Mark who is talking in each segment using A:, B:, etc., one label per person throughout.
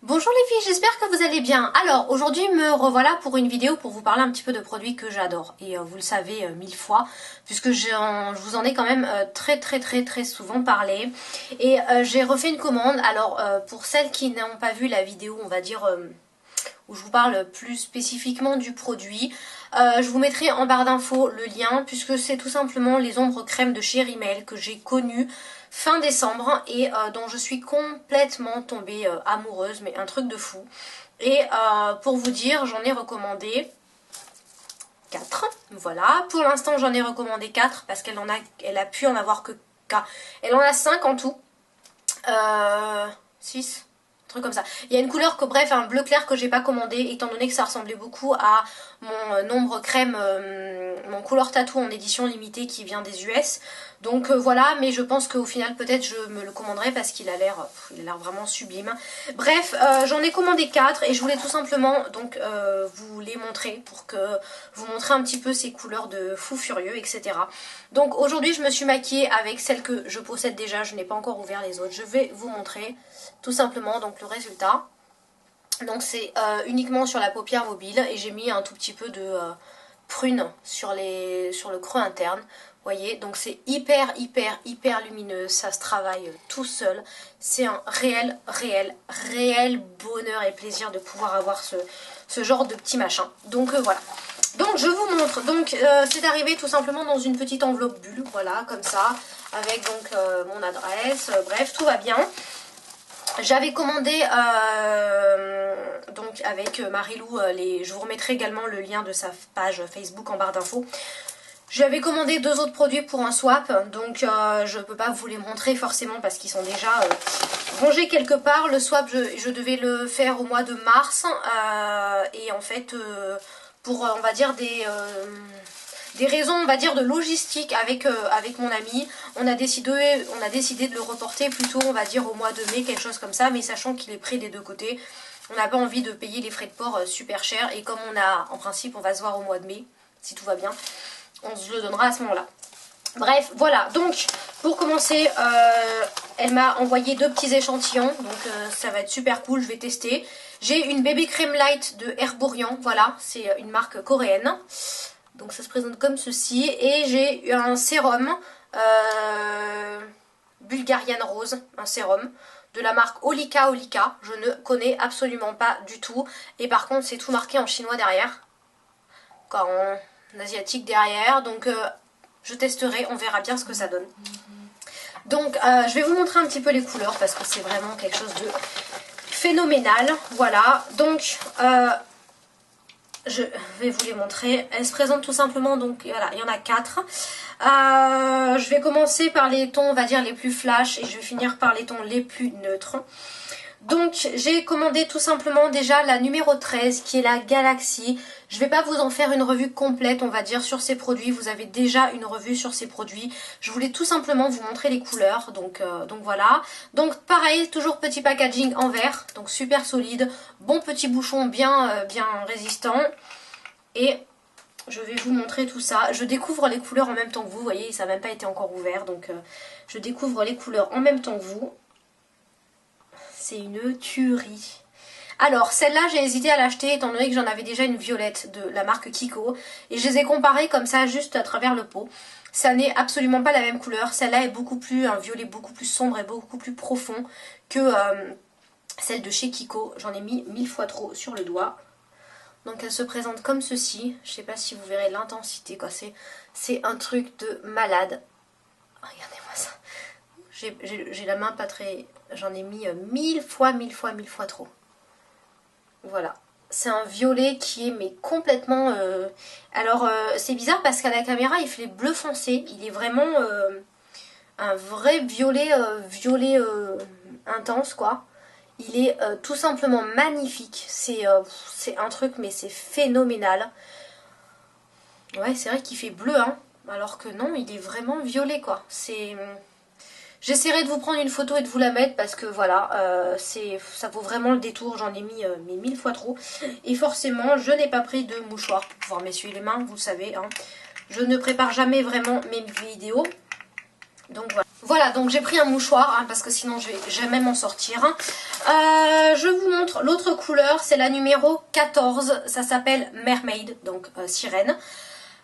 A: Bonjour les filles, j'espère que vous allez bien. Alors aujourd'hui me revoilà pour une vidéo pour vous parler un petit peu de produits que j'adore. Et vous le savez mille fois, puisque je vous en ai quand même très souvent parlé. Et j'ai refait une commande. Alors pour celles qui n'ont pas vu la vidéo, on va dire, où je vous parle plus spécifiquement du produit, je vous mettrai en barre d'infos le lien, puisque c'est tout simplement les ombres crème de chez Rimmel que j'ai connues fin décembre et dont je suis complètement tombée amoureuse, mais un truc de fou. Et pour vous dire, j'en ai recommandé 4. Voilà, pour l'instant j'en ai recommandé 4 parce qu'elle a pu en avoir que 4. Elle en a 5 en tout. 6, comme ça. Il y a une couleur que, bref, un bleu clair que j'ai pas commandé étant donné que ça ressemblait beaucoup à mon ombre crème, mon couleur tattoo en édition limitée qui vient des US. Donc voilà, mais je pense qu'au final peut-être je me le commanderai parce qu'il a l'air vraiment sublime. Bref, j'en ai commandé 4 et je voulais tout simplement donc vous les montrer pour que vous montrer un petit peu ces couleurs de fou furieux, etc. Donc aujourd'hui je me suis maquillée avec celle que je possède déjà, je n'ai pas encore ouvert les autres. Je vais vous montrer tout simplement donc le résultat. Donc c'est uniquement sur la paupière mobile et j'ai mis un tout petit peu de prune sur le creux interne. Vous voyez, donc c'est hyper lumineux, ça se travaille tout seul. C'est un réel bonheur et plaisir de pouvoir avoir ce genre de petit machin. Donc voilà. Donc je vous montre, donc c'est arrivé tout simplement dans une petite enveloppe bulle, voilà, comme ça, avec donc mon adresse, bref, tout va bien. J'avais commandé donc avec Marilou, je vous remettrai également le lien de sa page Facebook en barre d'infos. J'avais commandé 2 autres produits pour un swap, donc je ne peux pas vous les montrer forcément parce qu'ils sont déjà rangés quelque part. Le swap, je devais le faire au mois de mars et en fait, pour on va dire des raisons, on va dire, de logistique avec mon ami, on a décidé de le reporter plutôt, on va dire, au mois de mai, quelque chose comme ça, mais sachant qu'il est pris des deux côtés, on n'a pas envie de payer les frais de port super chers, et comme en principe, on va se voir au mois de mai, si tout va bien, on se le donnera à ce moment-là. Bref, voilà, donc, pour commencer, elle m'a envoyé 2 petits échantillons, donc ça va être super cool, je vais tester. J'ai une bébé crème light de Herborian, voilà, c'est une marque coréenne. Donc ça se présente comme ceci. Et j'ai un sérum Bulgarian Rose, un sérum de la marque Olika. Je ne connais absolument pas du tout. Et par contre c'est tout marqué en chinois derrière. En asiatique derrière. Donc je testerai, on verra bien ce que ça donne. Donc je vais vous montrer un petit peu les couleurs parce que c'est vraiment quelque chose de phénoménal. Voilà, donc je vais vous les montrer. Elles se présentent tout simplement, donc voilà, il y en a 4. Je vais commencer par les tons, on va dire, les plus flash et je vais finir par les tons les plus neutres. Donc j'ai commandé tout simplement déjà la numéro 13 qui est la Galaxy. Je ne vais pas vous en faire une revue complète, on va dire, sur ces produits. Vous avez déjà une revue sur ces produits. Je voulais tout simplement vous montrer les couleurs. Donc voilà. Donc pareil, toujours petit packaging en verre. Donc super solide. Bon petit bouchon bien résistant. Et je vais vous montrer tout ça. Je découvre les couleurs en même temps que vous. Vous voyez, ça n'a même pas été encore ouvert. Donc je découvre les couleurs en même temps que vous. C'est une tuerie. Alors, celle-là, j'ai hésité à l'acheter étant donné que j'en avais déjà une violette de la marque Kiko. Et je les ai comparées comme ça, juste à travers le pot. Ça n'est absolument pas la même couleur. Celle-là est beaucoup plus, un violet beaucoup plus sombre et beaucoup plus profond que celle de chez Kiko. J'en ai mis 1000 fois trop sur le doigt. Donc, elle se présente comme ceci. Je ne sais pas si vous verrez l'intensité, quoi. C'est un truc de malade. Regardez-moi ça. J'ai la main pas très... J'en ai mis 1000 fois trop. Voilà. C'est un violet qui est mais complètement... Alors c'est bizarre parce qu'à la caméra il fait bleu foncé. Il est vraiment un vrai violet, intense quoi. Il est tout simplement magnifique. C'est un truc mais c'est phénoménal. Ouais, c'est vrai qu'il fait bleu hein. Alors que non, il est vraiment violet quoi. C'est... J'essaierai de vous prendre une photo et de vous la mettre parce que voilà, ça vaut vraiment le détour. J'en ai mis mes 1000 fois trop. Et forcément, je n'ai pas pris de mouchoir pour pouvoir m'essuyer les mains, vous le savez. Hein. Je ne prépare jamais vraiment mes vidéos. Donc voilà. Voilà, donc j'ai pris un mouchoir, hein, parce que sinon je vais jamais m'en sortir. Je vous montre l'autre couleur, c'est la numéro 14, ça s'appelle Mermaid, donc sirène.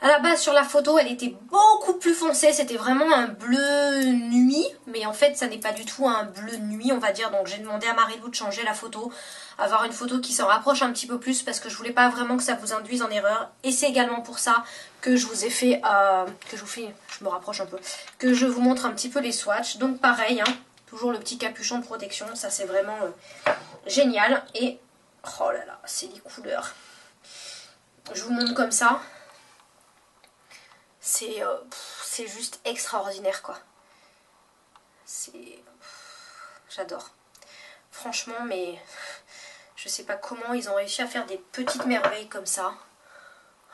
A: À la base sur la photo elle était beaucoup plus foncée, c'était vraiment un bleu nuit, mais en fait ça n'est pas du tout un bleu nuit on va dire, donc j'ai demandé à Marilou de changer la photo, avoir une photo qui s'en rapproche un petit peu plus parce que je voulais pas vraiment que ça vous induise en erreur, et c'est également pour ça que je vous ai fait, je me rapproche un peu, que je vous montre un petit peu les swatchs. Donc pareil, hein, toujours le petit capuchon de protection, ça c'est vraiment génial, et oh là là, c'est les couleurs. Je vous montre comme ça. C'est juste extraordinaire quoi. J'adore. Franchement, mais je sais pas comment ils ont réussi à faire des petites merveilles comme ça.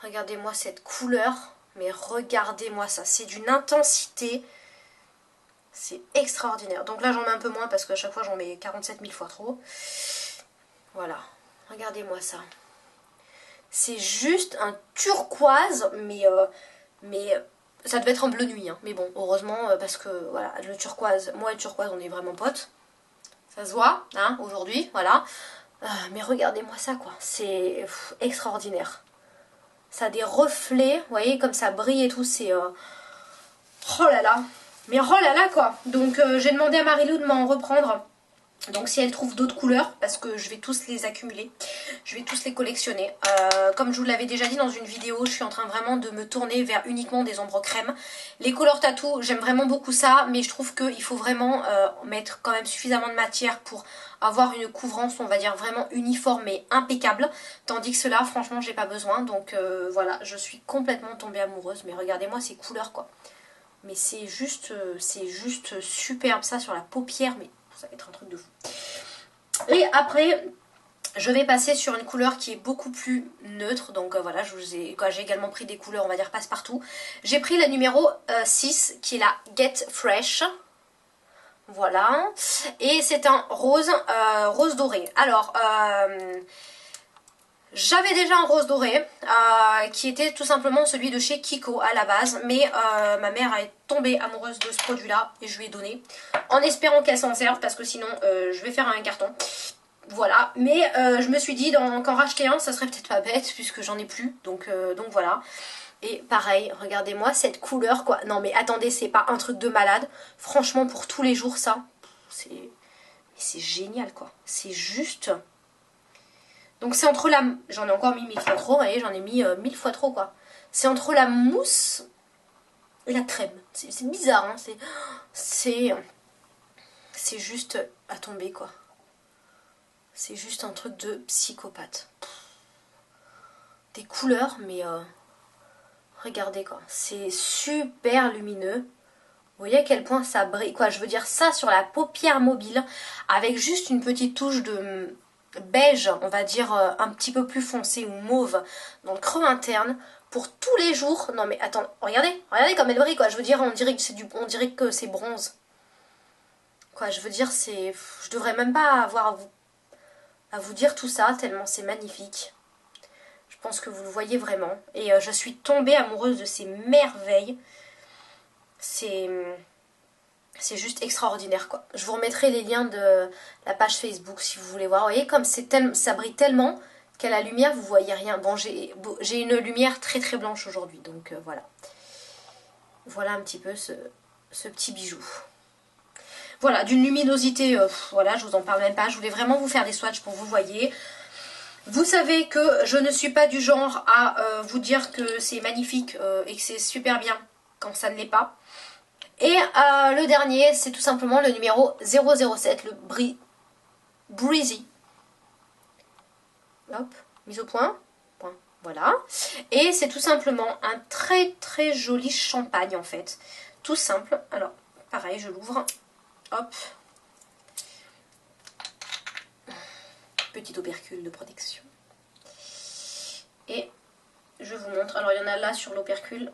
A: Regardez-moi cette couleur. Mais regardez-moi ça. C'est d'une intensité. C'est extraordinaire. Donc là j'en mets un peu moins parce qu'à chaque fois j'en mets 47 000 fois trop. Voilà. Regardez-moi ça. C'est juste un turquoise, mais ça devait être en bleu nuit, hein. Mais bon, heureusement, parce que voilà, le turquoise, moi et le turquoise, on est vraiment potes. Ça se voit, hein, aujourd'hui, voilà. Mais regardez-moi ça, quoi. C'est extraordinaire. Ça a des reflets, vous voyez, comme ça brille et tout, c'est... Oh là là. Mais oh là là, quoi. Donc, j'ai demandé à Marilou de m'en reprendre. Donc si elle trouve d'autres couleurs, parce que je vais tous les accumuler, je vais tous les collectionner. Comme je vous l'avais déjà dit dans une vidéo, je suis en train vraiment de me tourner vers uniquement des ombres crème. Les couleurs tattoo, j'aime vraiment beaucoup ça, mais je trouve qu'il faut vraiment mettre quand même suffisamment de matière pour avoir une couvrance, on va dire, vraiment uniforme et impeccable. Tandis que cela, franchement, j'ai pas besoin. Donc voilà, je suis complètement tombée amoureuse. Mais regardez-moi ces couleurs, quoi. Mais c'est juste superbe, ça, sur la paupière, mais... ça va être un truc de fou. Et après, je vais passer sur une couleur qui est beaucoup plus neutre. Donc voilà, j'ai également pris des couleurs, on va dire passe-partout. J'ai pris la numéro 6, qui est la Get Fresh. Voilà. Et c'est un rose, rose doré. Alors, j'avais déjà un rose doré qui était tout simplement celui de chez Kiko à la base, mais ma mère est tombée amoureuse de ce produit là et je lui ai donné en espérant qu'elle s'en serve parce que sinon je vais faire un carton. Voilà, mais je me suis dit qu'en racheter un ça serait peut-être pas bête puisque j'en ai plus, donc voilà. Et pareil, regardez-moi cette couleur quoi. Non mais attendez, c'est pas un truc de malade. Franchement pour tous les jours ça, c'est génial quoi. C'est juste... Donc c'est entre la... J'en ai encore mis 1000 fois trop, vous voyez, j'en ai mis 1000 fois trop quoi. C'est entre la mousse et la crème. C'est bizarre, hein. C'est juste à tomber quoi. C'est juste un truc de psychopathe. Des couleurs, mais regardez quoi. C'est super lumineux. Vous voyez à quel point ça brille quoi. Je veux dire ça sur la paupière mobile avec juste une petite touche de... beige, on va dire un petit peu plus foncé ou mauve dans le creux interne pour tous les jours. Non mais attends, regardez comme elle brille quoi. Je veux dire, on dirait que c'est bronze. Quoi, je veux dire, je devrais même pas avoir à vous dire tout ça tellement c'est magnifique. Je pense que vous le voyez vraiment et je suis tombée amoureuse de ces merveilles. C'est juste extraordinaire quoi. Je vous remettrai les liens de la page Facebook si vous voulez voir. Vous voyez comme ça brille tellement qu'à la lumière vous voyez rien. Bon j'ai une lumière très très blanche aujourd'hui donc voilà. Voilà un petit peu ce petit bijou. Voilà, d'une luminosité, voilà, je vous en parle même pas. Je voulais vraiment vous faire des swatchs pour vous voyez. Vous savez que je ne suis pas du genre à vous dire que c'est magnifique et que c'est super bien quand ça ne l'est pas. Et le dernier, c'est tout simplement le numéro 007, le Breezy. Hop, mise au point. Voilà. Et c'est tout simplement un très très joli champagne en fait. Tout simple. Alors, pareil, je l'ouvre. Hop. Petit opercule de protection. Et je vous montre. Alors, il y en a là sur l'opercule.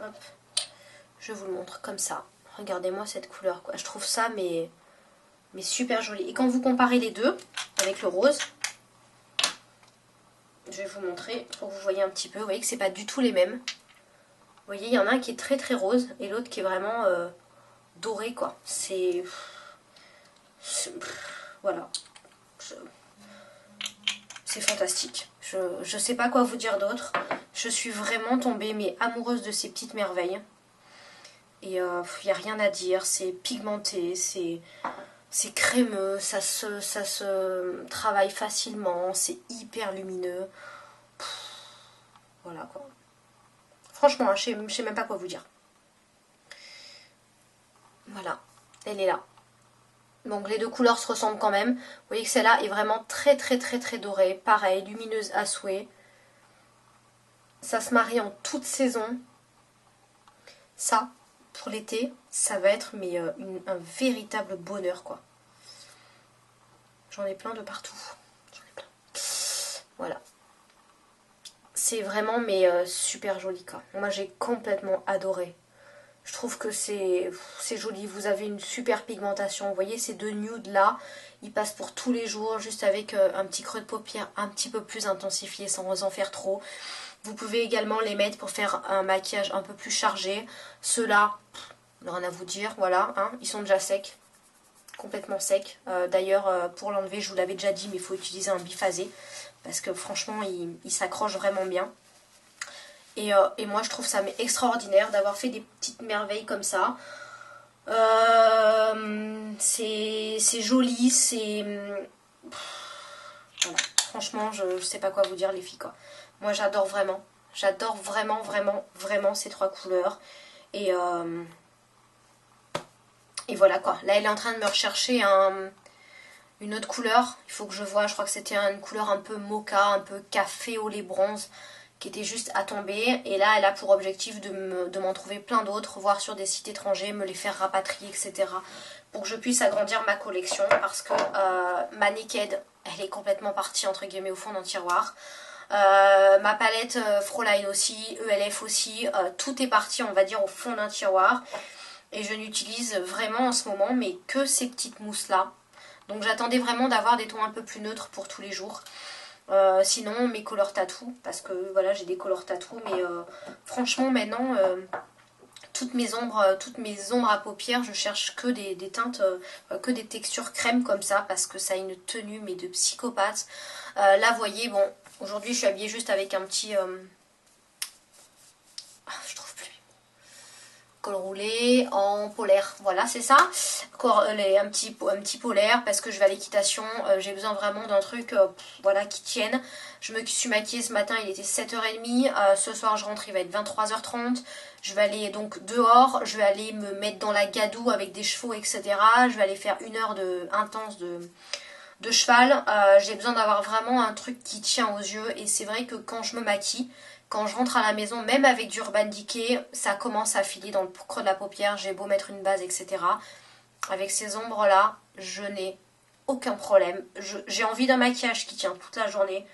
A: Hop. Je vous le montre comme ça. Regardez-moi cette couleur, quoi. Je trouve ça, mais super joli. Et quand vous comparez les deux avec le rose, je vais vous montrer pour que vous voyez un petit peu. Vous voyez que c'est pas du tout les mêmes. Vous voyez, il y en a un qui est très très rose et l'autre qui est vraiment doré quoi. Voilà. C'est fantastique. Je sais pas quoi vous dire d'autre. Je suis vraiment tombée mais amoureuse de ces petites merveilles. Et il n'y a rien à dire. C'est pigmenté, c'est crémeux, ça se travaille facilement, c'est hyper lumineux. Voilà quoi. Franchement, je sais même pas quoi vous dire. Voilà, elle est là. Donc les deux couleurs se ressemblent quand même. Vous voyez que celle-là est vraiment très dorée. Pareil, lumineuse à souhait. Ça se marie en toute saison. Ça, pour l'été, ça va être mais, un véritable bonheur quoi. J'en ai plein de partout. J'en ai plein. Voilà. C'est vraiment mais super joli quoi. Moi j'ai complètement adoré. Je trouve que c'est joli. Vous avez une super pigmentation. Vous voyez ces deux nudes là, ils passent pour tous les jours, juste avec un petit creux de paupière un petit peu plus intensifié sans en faire trop. Vous pouvez également les mettre pour faire un maquillage un peu plus chargé. Ceux-là, rien à vous dire, voilà, hein, ils sont déjà secs. Complètement secs. D'ailleurs, pour l'enlever, je vous l'avais déjà dit, mais il faut utiliser un biphasé. Parce que franchement, il s'accroche vraiment bien. Et moi je trouve ça mais extraordinaire d'avoir fait des petites merveilles comme ça. C'est joli, c'est... Voilà. Franchement je sais pas quoi vous dire les filles quoi. Moi j'adore vraiment. J'adore vraiment ces trois couleurs. Et voilà quoi. Là elle est en train de me rechercher une autre couleur. Il faut que je vois, je crois que c'était une couleur un peu mocha, un peu café au lait bronze, qui était juste à tomber. Et là, elle a pour objectif de m'en trouver plein d'autres, voir sur des sites étrangers, me les faire rapatrier, etc. Pour que je puisse agrandir ma collection. Parce que ma Naked, elle est complètement partie, entre guillemets, au fond d'un tiroir. Ma palette Fräulein aussi, ELF aussi. Tout est parti, on va dire, au fond d'un tiroir. Et je n'utilise vraiment en ce moment, mais que ces petites mousses-là. Donc j'attendais vraiment d'avoir des tons un peu plus neutres pour tous les jours. Sinon mes color tattoo, parce que voilà j'ai des color tattoo, mais franchement maintenant toutes mes ombres à paupières, je cherche que des teintes, que des textures crème comme ça, parce que ça a une tenue mais de psychopathe. Là vous voyez, bon aujourd'hui je suis habillée juste avec un petit... je trouve plus. Col roulé en polaire, voilà c'est ça. Un petit polaire parce que je vais à l'équitation, j'ai besoin vraiment d'un truc voilà, qui tienne. Je me suis maquillée ce matin, il était 7h30, ce soir je rentre, il va être 23h30. Je vais aller donc dehors, je vais aller me mettre dans la gadoue avec des chevaux, etc. Je vais aller faire 1 heure intense de cheval. J'ai besoin d'avoir vraiment un truc qui tient aux yeux, et c'est vrai que quand je me maquille, quand je rentre à la maison, même avec du Urban Decay, ça commence à filer dans le creux de la paupière. J'ai beau mettre une base, etc. Avec ces ombres-là, je n'ai aucun problème. J'ai envie d'un maquillage qui tient toute la journée.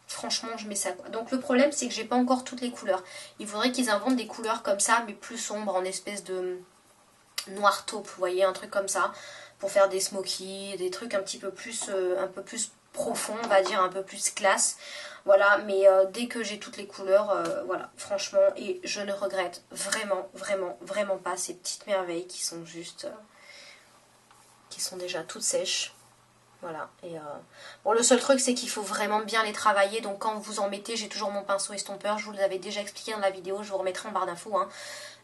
A: Franchement, je mets ça quoi. Donc le problème, c'est que j'ai pas encore toutes les couleurs. Il faudrait qu'ils inventent des couleurs comme ça, mais plus sombres, en espèce de noir taupe, vous voyez, un truc comme ça, pour faire des smokies, des trucs un peu plus profonds, on va dire, un peu plus classe. Voilà, mais dès que j'ai toutes les couleurs, voilà, franchement, et je ne regrette vraiment pas ces petites merveilles qui sont juste... qui sont déjà toutes sèches. Voilà, et bon, le seul truc c'est qu'il faut vraiment bien les travailler, donc quand vous en mettez, j'ai toujours mon pinceau estompeur, je vous l'avais déjà expliqué dans la vidéo, je vous remettrai en barre d'infos, hein.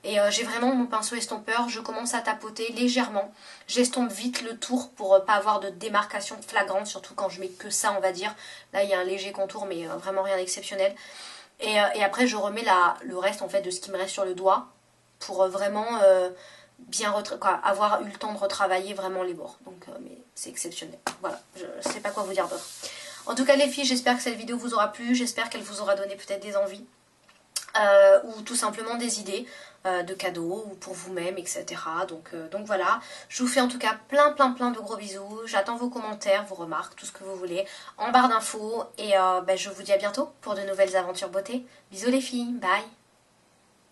A: Et j'ai vraiment mon pinceau estompeur, je commence à tapoter légèrement, j'estompe vite le tour pour pas avoir de démarcation flagrante, surtout quand je mets que ça on va dire. Là il y a un léger contour mais vraiment rien d'exceptionnel. Et après je remets le reste en fait de ce qui me reste sur le doigt pour vraiment bien avoir eu le temps de retravailler vraiment les bords. Donc mais c'est exceptionnel. Voilà, je sais pas quoi vous dire d'autre. En tout cas les filles, j'espère que cette vidéo vous aura plu, j'espère qu'elle vous aura donné peut-être des envies. Ou tout simplement des idées de cadeaux ou pour vous-même, etc. Donc voilà, je vous fais en tout cas plein de gros bisous. J'attends vos commentaires, vos remarques, tout ce que vous voulez en barre d'infos. Et je vous dis à bientôt pour de nouvelles aventures beauté. Bisous les filles, bye.